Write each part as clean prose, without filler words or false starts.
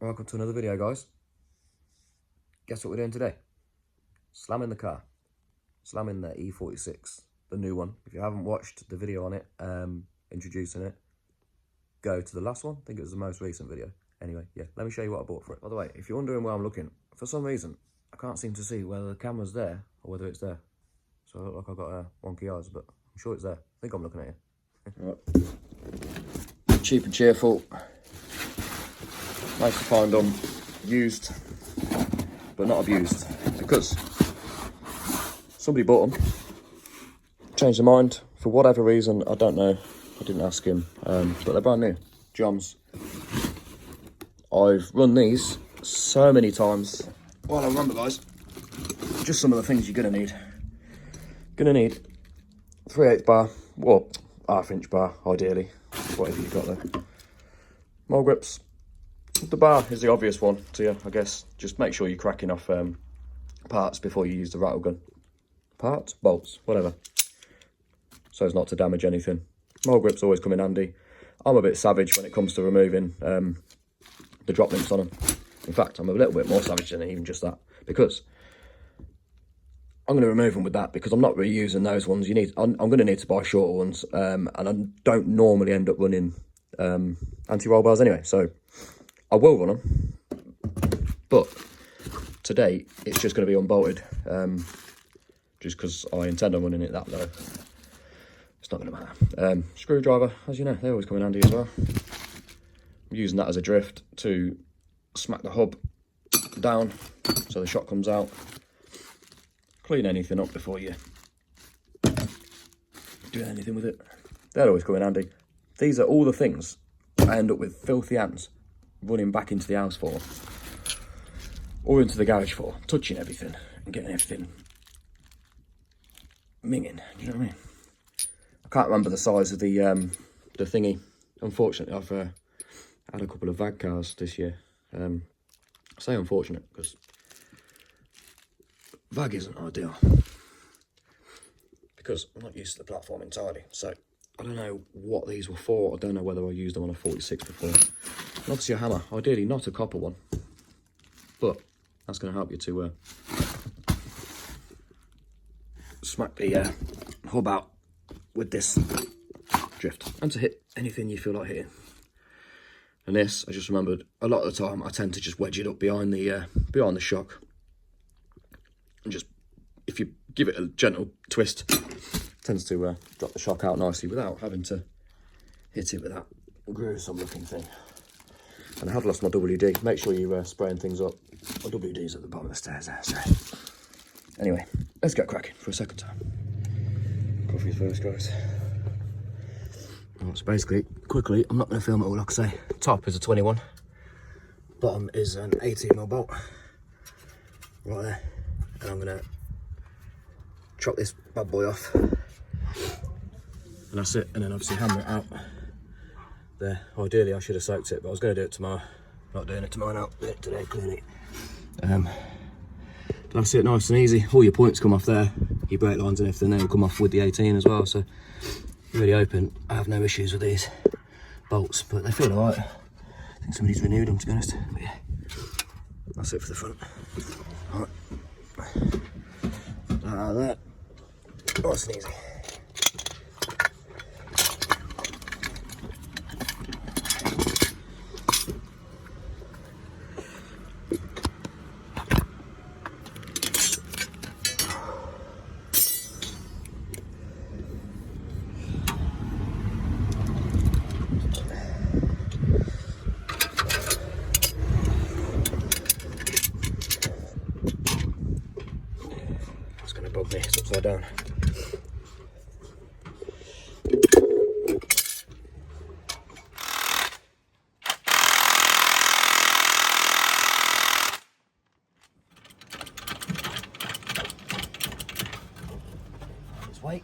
Welcome to another video, guys. Guess what we're doing today? Slamming the car. Slamming the E46, the new one. If you haven't watched the video on it, introducing it, go to the last one. I think it was the most recent video. Anyway, yeah, let me show you what I bought for it. By the way, if you're wondering where I'm looking, for some reason, I can't seem to see whether the camera's there or whether it's there. So I look like I've got wonky eyes, but I'm sure it's there. I think I'm looking at you. Right. Cheap and cheerful. Nice to find them used, but not abused, because somebody bought them, changed their mind for whatever reason. I don't know. I didn't ask him, but they're brand new. Joms. I've run these so many times. Well, I remember, guys. Just some of the things you're gonna need. Gonna need 3/8 bar, well, half-inch bar, ideally, whatever you've got there. Mole grips. The bar is the obvious one to you, I guess. Just make sure you're cracking off parts before you use the rattle gun. Parts, bolts, whatever. So as not to damage anything. Mole grips always come in handy. I'm a bit savage when it comes to removing the drop links on them. In fact, I'm a little bit more savage than even just that, because I'm going to remove them with that, because I'm not really using those ones. I'm going to need to buy shorter ones, and I don't normally end up running anti-roll bars anyway, so I will run them, but today it's just going to be unbolted, just because I intend on running it that low. It's not going to matter. Screwdriver, as you know, they always come in handy as well. I'm using that as a drift to smack the hub down so the shot comes out. Clean anything up before you do anything with it. They'll always come in handy. These are all the things I end up with filthy hands running back into the house for, or into the garage for, touching everything and getting everything minging. Do you know what I mean? I can't remember the size of the thingy. Unfortunately, I've had a couple of VAG cars this year. I say unfortunate because VAG isn't ideal, because I'm not used to the platform entirely. So I don't know what these were for. I don't know whether I used them on a 46 before. And obviously a hammer, ideally not a copper one, but that's going to help you to smack the hub out with this drift, and to hit anything you feel like hitting. And this, I just remembered, a lot of the time I tend to just wedge it up behind the shock, and just, if you give it a gentle twist, tends to drop the shock out nicely without having to hit it with that gruesome looking thing. And I have lost my WD. Make sure you're spraying things up. My WD's at the bottom of the stairs there, so. Anyway, let's get cracking for a second time. Coffee first, guys. Right, so basically, quickly, I'm not going to film it all, like I say. Top is a 21. Bottom is an 18mm bolt. Right there. And I'm going to chop this bad boy off. And that's it. And then obviously hammer it out. There. Ideally I should have soaked it, but I was going to do it tomorrow. Not doing it tomorrow now. Do it today, clearly. That's it, nice and easy. All your points come off there. Your brake lines and everything, they will come off with the 18 as well. So really open. I have no issues with these bolts, but they feel alright. I think somebody's renewed them, to be honest. But yeah, that's it for the front. Alright. Like that. Nice and easy. Bug me, it's upside down. Just wait.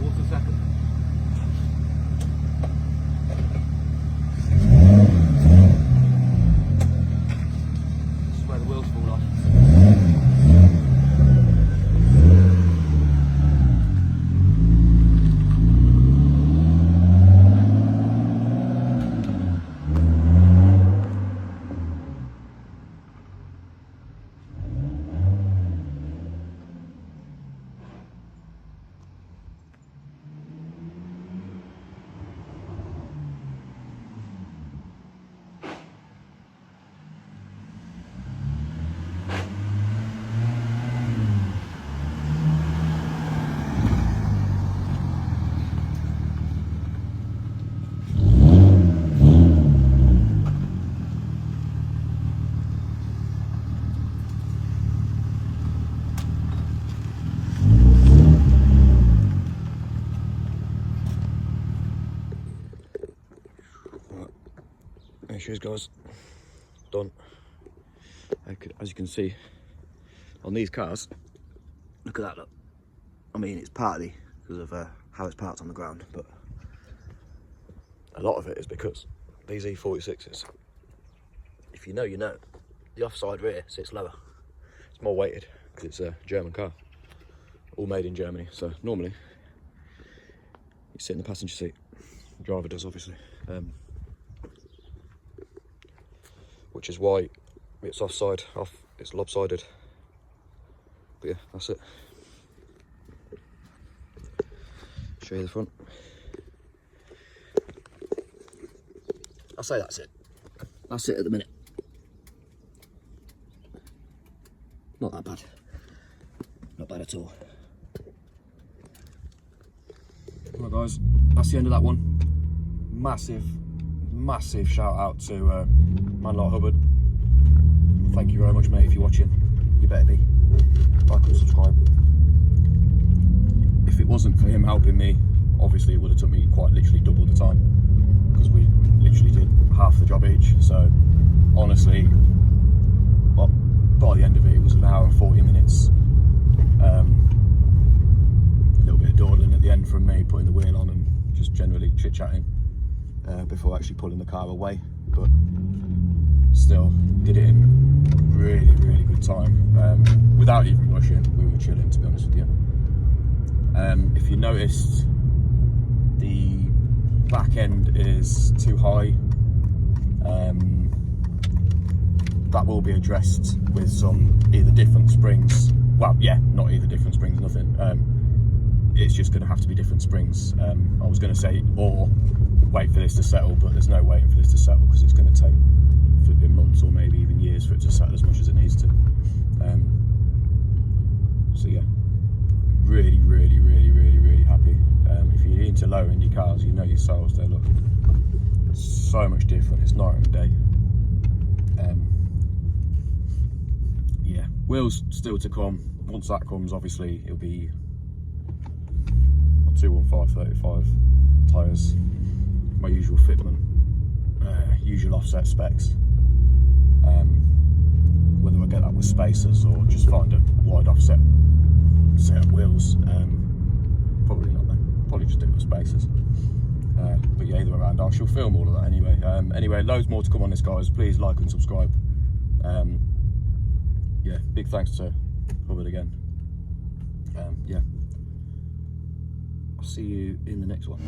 What's the second? This is where the wheels fall off. There she is, guys. Done. As you can see on these cars, look at that, look. I mean, it's partly because of how it's parked on the ground, but a lot of it is because these E46s, if you know, you know, the offside rear sits lower. It's more weighted because it's a German car, all made in Germany. So normally you sit in the passenger seat, the driver does obviously, which is why it's offside, it's lopsided. But yeah, that's it. Show you the front. I'll say that's it. That's it at the minute. Not that bad. Not bad at all. Right guys, that's the end of that one. Massive shout out to man like Hubbard. Thank you very much, mate, if you're watching. You better be. Like and subscribe. If it wasn't for him helping me, obviously it would have took me quite literally double the time, because we literally did half the job each. So honestly, but by the end of it, it was an hour and 40 minutes. A little bit of dawdling at the end from me, putting the wheel on and just generally chit-chatting before actually pulling the car away. But still, did it in really good time, without even rushing. We were chilling, to be honest with you. If you noticed, the back end is too high. That will be addressed with some either different springs. Well, yeah, not either different springs, nothing. It's just going to have to be different springs. I was going to say, or wait for this to settle, but there's no waiting for this to settle, because it's going to take flipping months or maybe even years for it to settle as much as it needs to. So yeah, really happy. If you're into low indie cars, you know yourselves, they look so much different. It's night and day. Yeah, wheels still to come. Once that comes, obviously it'll be 215/35 tyres, my usual fitment, usual offset specs. Whether I get that with spacers or just find a wide offset set of wheels, probably not then. Probably just do it with spacers. But yeah, either way around, I shall film all of that anyway. Anyway, loads more to come on this, guys. Please like and subscribe. Yeah, big thanks to Hubbard again. Yeah, I'll see you in the next one.